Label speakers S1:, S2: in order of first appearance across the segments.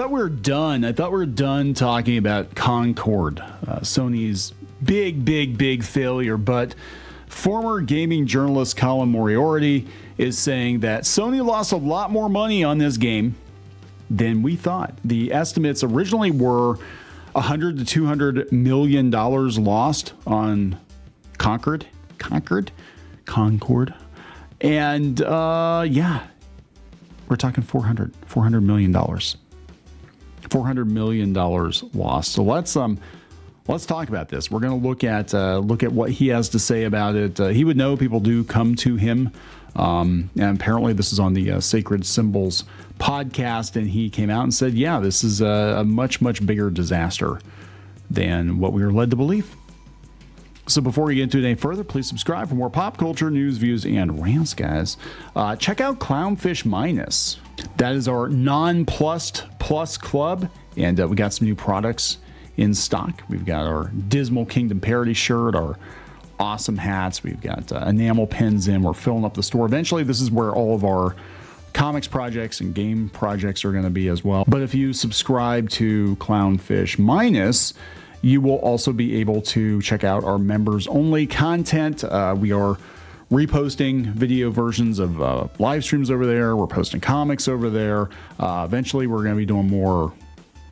S1: thought we were done. I thought we were done talking about Concord, Sony's big failure. But former gaming journalist Colin Moriarty is saying that Sony lost a lot more money on this game than we thought. The estimates originally were $100 to $200 million lost on Concord. And yeah, we're talking $400 million. $400 million lost. So let's talk about this. We're going to look at what he has to say about it. He would know. People do come to him, and apparently this is on the Sacred Symbols podcast, and he came out and said, yeah, this is a much bigger disaster than what we were led to believe. So before we get into it any further, please subscribe for more pop culture news, views, and rants, guys. Check out Clownfish Minus. That is our non-plussed plus club, and we got some new products in stock. We've got our Dismal Kingdom parody shirt, our awesome hats. We've got enamel pins in. We're filling up the store. Eventually, this is where all of our comics projects and game projects are going to be as well. But if you subscribe to Clownfish Minus, you will also be able to check out our members only content. We are reposting video versions of live streams over there. We're posting comics over there. Eventually we're going to be doing more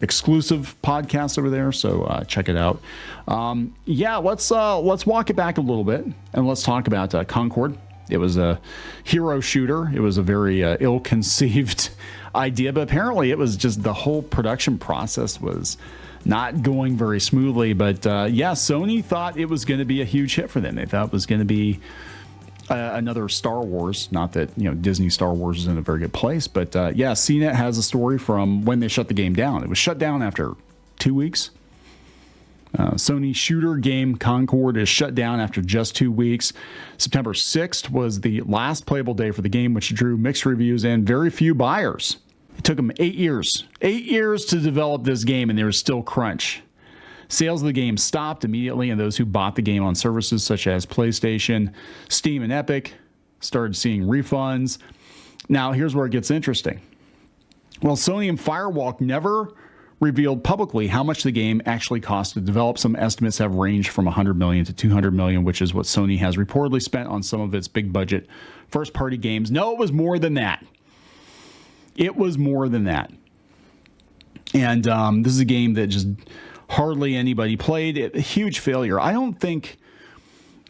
S1: exclusive podcasts over there. So check it out. Yeah, let's walk it back a little bit and let's talk about Concord. It was a hero shooter. It was a very ill-conceived idea, but apparently it was just the whole production process was not going very smoothly. But yeah, Sony thought it was going to be a huge hit for them. They thought it was going to be another Star Wars. Not that, you know, Disney Star Wars is in a very good place, but yeah, CNET has a story from when they shut the game down. It was shut down after 2 weeks. Sony shooter game Concord is shut down after just 2 weeks. September 6th was the last playable day for the game, which drew mixed reviews and very few buyers. It took them 8 years to develop this game, and there was still crunch. Sales of the game stopped immediately, and those who bought the game on services such as PlayStation, Steam, and Epic started seeing refunds. Now, here's where it gets interesting. Well, Sony and Firewalk never revealed publicly how much the game actually cost to develop. Some estimates have ranged from $100 million to $200 million, which is what Sony has reportedly spent on some of its big budget first-party games. No, it was more than that. It was more than that. And this is a game that just hardly anybody played. A huge failure. I don't think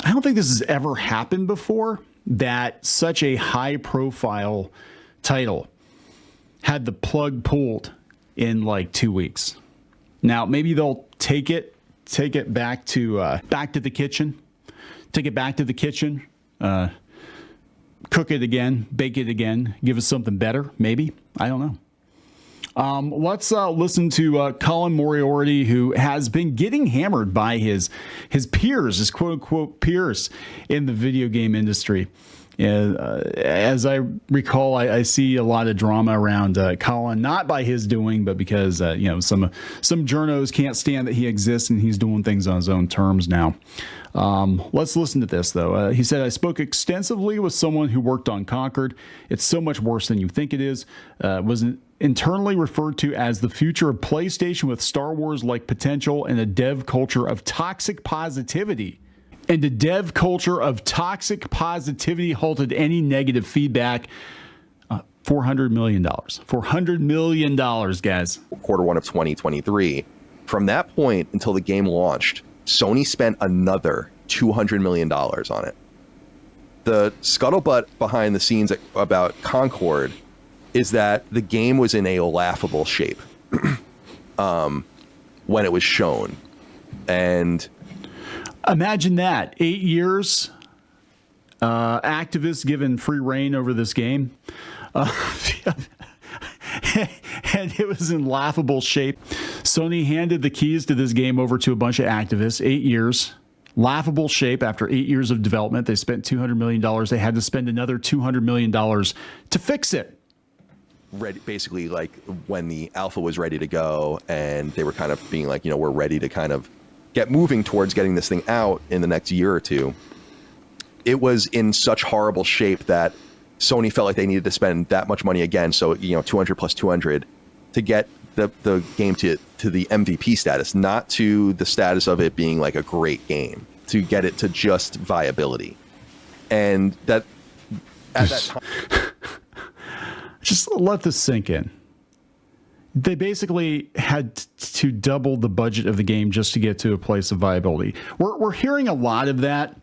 S1: this has ever happened before, that such a high-profile title had the plug pulled in like 2 weeks. Now, maybe they'll take it back to the kitchen, cook it again, bake it again, give us something better. Maybe, I don't know. Let's listen to Colin Moriarty, who has been getting hammered by his peers, his quote unquote peers in the video game industry. As I recall, I see a lot of drama around Colin, not by his doing, but because you know, some journos can't stand that he exists and he's doing things on his own terms now. Let's listen to this, though. He said, "I spoke extensively with someone who worked on Concord. It's so much worse than you think it is. Was internally referred to as the future of PlayStation with Star Wars-like potential and a dev culture of toxic positivity." And the dev culture of toxic positivity halted any negative feedback. $400 million. $400 million, guys.
S2: Quarter one of 2023. From that point until the game launched, Sony spent another $200 million on it. The scuttlebutt behind the scenes about Concord is that the game was in a laughable shape when it was shown. And
S1: imagine that. 8 years, activists given free reign over this game. And it was in laughable shape. Sony handed the keys to this game over to a bunch of activists. 8 years. Laughable shape. After 8 years of development, they spent $200 million. They had to spend another $200 million to fix it.
S2: Basically, like when the alpha was ready to go and they were kind of being like, you know, we're ready to kind of get moving towards getting this thing out in the next year or two. It was in such horrible shape that Sony felt like they needed to spend that much money again. So, you know, 200 plus 200 to get the game to the MVP status, not to the status of it being like a great game, to get it to just viability. And that at that time,
S1: just let this sink in. They basically had to double the budget of the game just to get to a place of viability. We're hearing a lot of that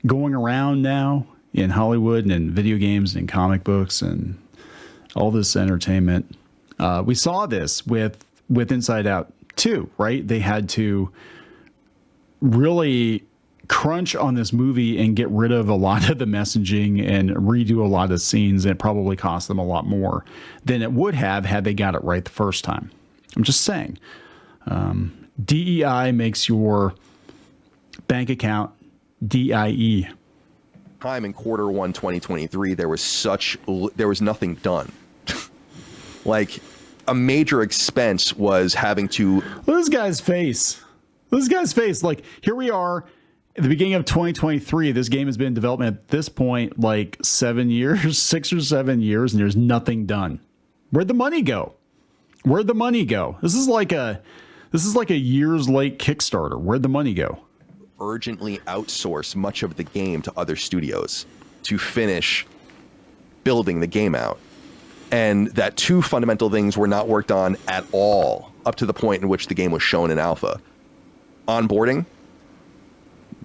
S1: going around now in Hollywood and in video games and in comic books and all this entertainment. We saw this with Inside Out 2, right? They had to really crunch on this movie and get rid of a lot of the messaging and redo a lot of scenes, and it probably cost them a lot more than it would have had they got it right the first time. I'm just saying. DEI makes your bank account DIE.
S2: Time in Q1 2023, there was nothing done. Like, a major expense was having to...
S1: Look at this guy's face. Look at this guy's face. Like, here we are at the beginning of 2023. This game has been in development at this point like 7 years, 6 or 7 years, and there's nothing done. Where'd the money go? Where'd the money go? This is like a years late Kickstarter. Where'd the money go?
S2: Urgently outsource much of the game to other studios to finish building the game out. And that two fundamental things were not worked on at all up to the point in which the game was shown in alpha. Onboarding,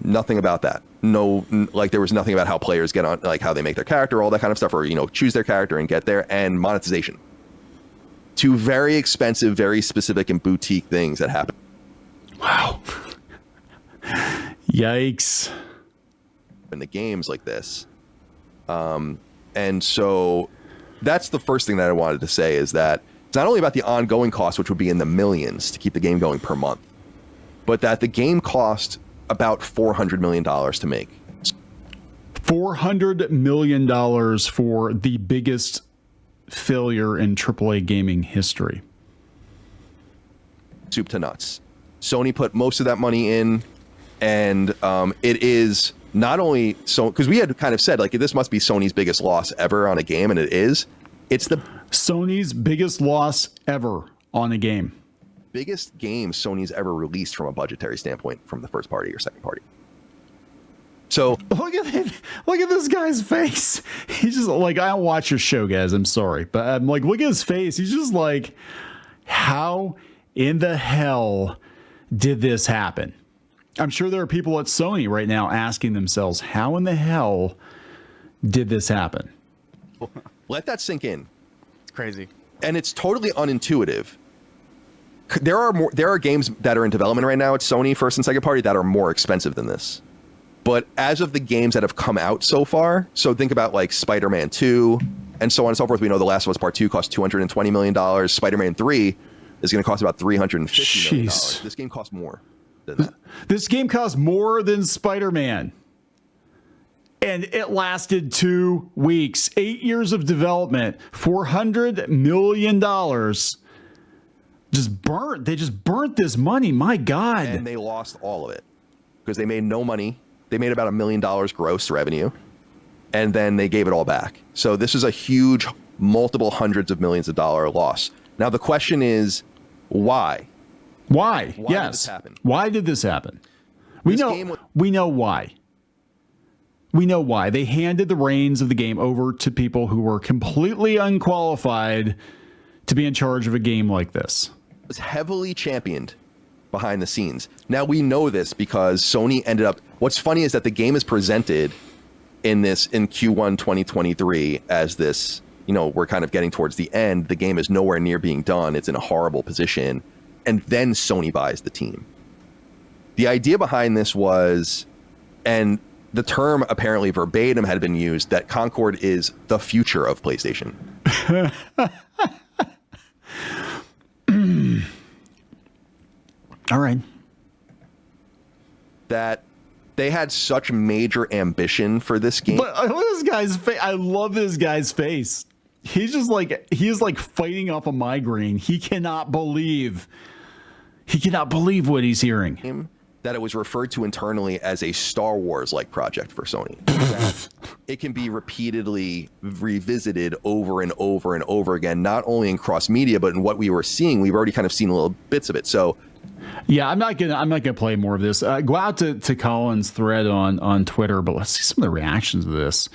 S2: nothing about that. No, like there was nothing about how players get on, like how they make their character, all that kind of stuff, or, you know, choose their character and get there. And monetization. Two very expensive, very specific and boutique things that happen.
S1: Wow. Yikes.
S2: In the games like this. And so that's the first thing that I wanted to say, is that it's not only about the ongoing cost, which would be in the millions to keep the game going per month, but that the game cost about $400 million to make.
S1: $400 million for the biggest failure in AAA gaming history.
S2: Soup to nuts. Sony put most of that money in, and it is not only so, because we had kind of said like this must be Sony's biggest loss ever on a game, and it is. It's the
S1: Sony's biggest loss ever on a game.
S2: Biggest game Sony's ever released from a budgetary standpoint from the first party or second party. So
S1: look at this guy's face. He's just like, I don't watch your show, guys. I'm sorry, but I'm like, look at his face. He's just like, how in the hell did this happen? I'm sure there are people at Sony right now asking themselves, how in the hell did this happen?
S2: Let that sink in.
S3: It's crazy.
S2: And it's totally unintuitive. There are games that are in development right now at Sony, first and second party, that are more expensive than this. But as of the games that have come out so far, so think about like Spider-Man 2 and so on and so forth. We know The Last of Us Part 2 cost $220 million. Spider-Man 3 is going to cost about $350 million. This game costs more than that.
S1: This game costs more than Spider-Man. And it lasted 2 weeks, 8 years of development, $400 million. They just burnt this money. My God.
S2: And they lost all of it because they made no money. They made about $1 million gross revenue, and then they gave it all back. So this is a huge, multiple hundreds of millions of dollar loss. Now the question is, why?
S1: Why?
S2: Why
S1: Yes.
S2: did this happen?
S1: Why did this happen? We know why. We know why. They handed the reins of the game over to people who were completely unqualified to be in charge of a game like this.
S2: It was heavily championed behind the scenes. Now we know this because Sony ended up, what's funny is that the game is presented in Q1 2023 as this, you know, we're kind of getting towards the end. The game is nowhere near being done. It's in a horrible position. And then Sony buys the team. The idea behind this was, and the term apparently verbatim had been used, that Concord is the future of PlayStation.
S1: All right.
S2: That they had such major ambition for this game.
S1: But look at this guy's face. I love this guy's face. He's just like, he is like fighting off a migraine. He cannot believe what he's hearing.
S2: that it was referred to internally as a Star Wars-like project for Sony. That it can be repeatedly revisited over and over and over again, not only in cross-media, but in what we were seeing. We've already kind of seen little bits of it. So
S1: yeah, I'm not gonna play more of this. Go out to Colin's thread on Twitter, but let's see some of the reactions to this.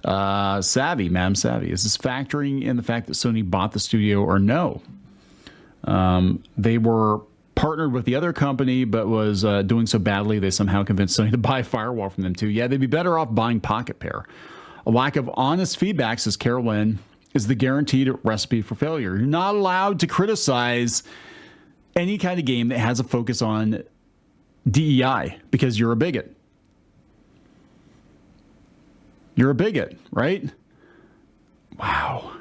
S1: Savvy, Madam Savvy, is this factoring in the fact that Sony bought the studio or no? They were partnered with the other company, but was doing so badly they somehow convinced Sony to buy Firewall from them too. Yeah, they'd be better off buying Pocket Pair. A lack of honest feedback, says Carolyn, is the guaranteed recipe for failure. You're not allowed to criticize any kind of game that has a focus on DEI because you're a bigot. You're a bigot, right? Wow.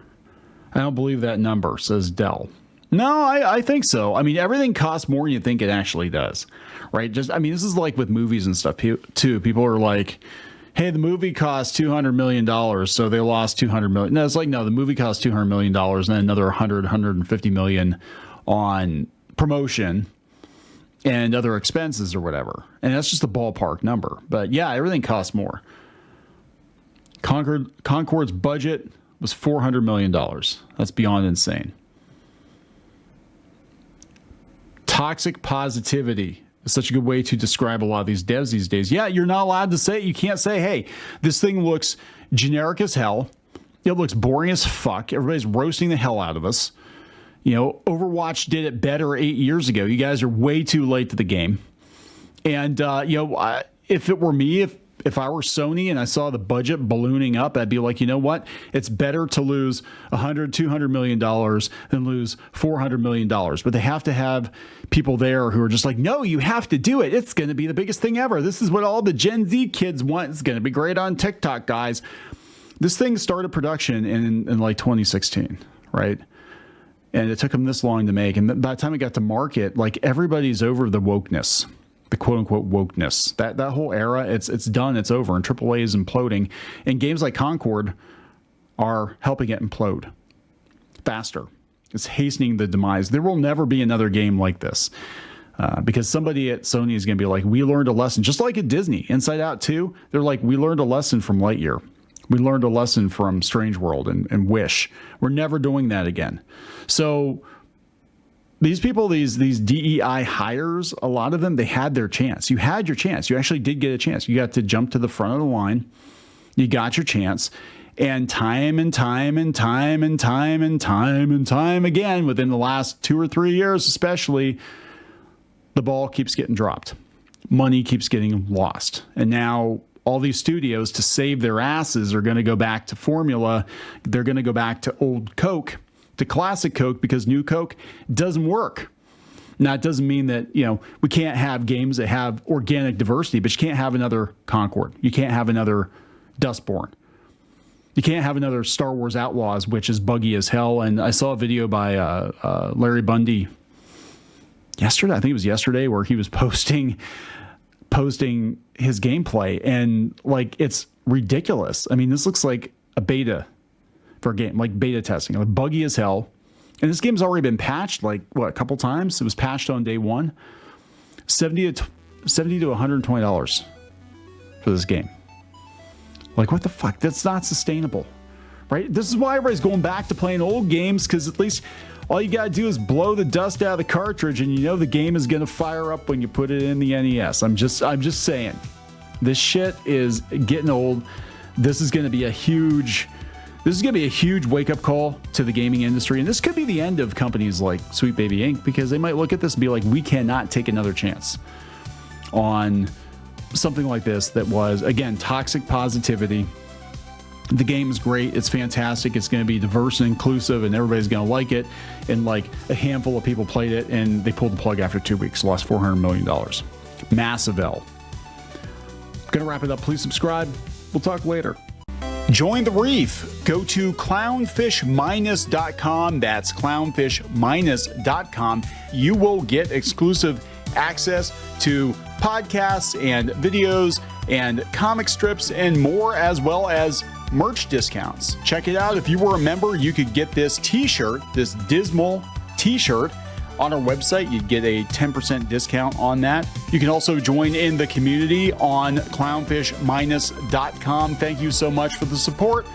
S1: I don't believe that number, says Dell. No, I think so. I mean, everything costs more than you think it actually does, right? This is like with movies and stuff too. People are like, hey, the movie cost $200 million, so they lost $200 million. No, it's like, no, the movie cost $200 million and then another $150 million on promotion and other expenses or whatever. And that's just a ballpark number. But yeah, everything costs more. Concord's budget was $400 million. That's beyond insane. Toxic positivity is such a good way to describe a lot of these devs these days. Yeah, you're not allowed to say it. You can't say, hey, this thing looks generic as hell. It looks boring as fuck. Everybody's roasting the hell out of us. You know, Overwatch did it better 8 years ago. You guys are way too late to the game. And, if it were me, if I were Sony and I saw the budget ballooning up, I'd be like, you know what? It's better to lose $200 million than lose $400 million. But they have to have people there who are just like, no, you have to do it. It's going to be the biggest thing ever. This is what all the Gen Z kids want. It's going to be great on TikTok, guys. This thing started production in like 2016, right? And it took them this long to make. And by the time it got to market, like everybody's over the wokeness. The quote unquote wokeness, that whole era, it's done, it's over, and AAA is imploding. And games like Concord are helping it implode faster. It's hastening the demise. There will never be another game like this because somebody at Sony is going to be like, we learned a lesson, just like at Disney, Inside Out 2. They're like, we learned a lesson from Lightyear. We learned a lesson from Strange World and Wish. We're never doing that again. So these people, these DEI hires, a lot of them, they had their chance. You had your chance. You actually did get a chance. You got to jump to the front of the line. You got your chance. And time again, within the last 2 or 3 years especially, the ball keeps getting dropped. Money keeps getting lost. And now all these studios, to save their asses, are going to go back to formula. They're going to go back to old Coke, to classic Coke, because new Coke doesn't work. Now, it doesn't mean that, we can't have games that have organic diversity, but you can't have another Concord. You can't have another Dustborn. You can't have another Star Wars Outlaws, which is buggy as hell. And I saw a video by Larry Bundy yesterday. I think it was yesterday, where he was posting his gameplay, and like, it's ridiculous. I mean, this looks like a beta for a game, like beta testing, like buggy as hell. And this game's already been patched, like a couple times. It was patched on day one. $70 to $120 for this game. Like, what the fuck? That's not sustainable, right? This is why everybody's going back to playing old games, because at least all you gotta do is blow the dust out of the cartridge, and the game is gonna fire up when you put it in the NES. I'm just saying, this shit is getting old. This is gonna be a huge wake-up call to the gaming industry. And this could be the end of companies like Sweet Baby Inc., because they might look at this and be like, we cannot take another chance on something like this that was, again, toxic positivity. The game is great. It's fantastic. It's going to be diverse and inclusive, and everybody's going to like it. And like a handful of people played it, and they pulled the plug after 2 weeks, lost $400 million. Massive L. Going to wrap it up. Please subscribe. We'll talk later. Join the reef. Go to clownfish-.com. That's clownfish-.com. You will get exclusive access to podcasts and videos and comic strips and more, as well as merch discounts. Check it out. If you were a member, you could get this t-shirt, this dismal t-shirt, on our website, you'd get a 10% discount on that. You can also join in the community on clownfish-.com. Thank you so much for the support.